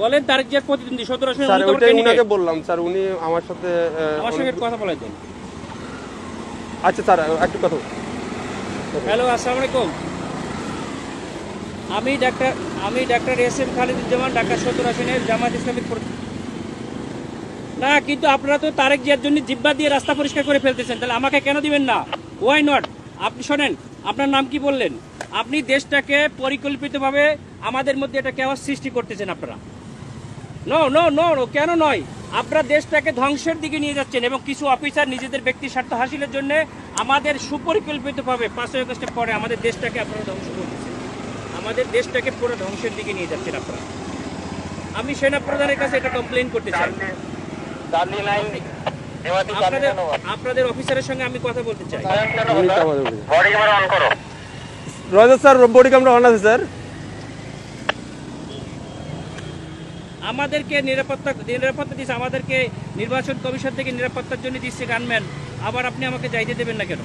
বলেন তারেক জিয়ার প্রতিদ্বন্দ্বী 17 আসনে স্যার উনি তো ওইটাই candidate। উনাকে বললাম স্যার, উনি আমার সাথে আমার সঙ্গে একটু কথা বলাই দেন। আচ্ছা স্যার একটু কথা হ্যালো, আসসালামু আলাইকুম। আমি doctor S M Khaliduzzaman, Dhaka 17 আসনের জামায়াত ইসলামী। না, কিন্তু আপনারা তো তারেক জিয়ার জন্য জিব্বা দিয়ে রাস্তা পরিষ্কার করে ফেলতেছেন, তাহলে আমাকে কেন দিবেন না? Why not? আপনি শোনেন, আপনার নাম কি বললেন? আপনি দেশটাকে পরিকল্পিতভাবে আমাদের মধ্যে এটা কেওয়াস সৃষ্টি করতেছেন আপনারা। নো নো নো নো, কেন নয়? আপনারা দেশটাকে ধ্বংসের দিকে নিয়ে যাচ্ছেন এবং কিছু অফিসার নিজেদের ব্যক্তি স্বার্থ হাসিলের জন্য আমাদের সুপরিকল্পিতভাবে 5ই আগস্টের পরে আমাদের দেশটাকে আপনারা ধ্বংস করতেছেন, আমাদের দেশটাকে পুরো ধ্বংসের দিকে নিয়ে যাচ্ছেন আপনারা। আমি সেনা প্রধানের কাছে এটা কমপ্লেইন করতে চাই। আপনাদের অফিসারের সঙ্গে আমি কথা বলতে চাই। রয়েছে স্যার, বডি ক্যামেরা অন আছে স্যার। আমাদেরকে নিরাপত্তা দিচ্ছে, আমাদেরকে নির্বাচন কমিশন থেকে নিরাপত্তার জন্য দিচ্ছে গানম্যান, আবার আপনি আমাকে যাইতে দেবেন না কেন?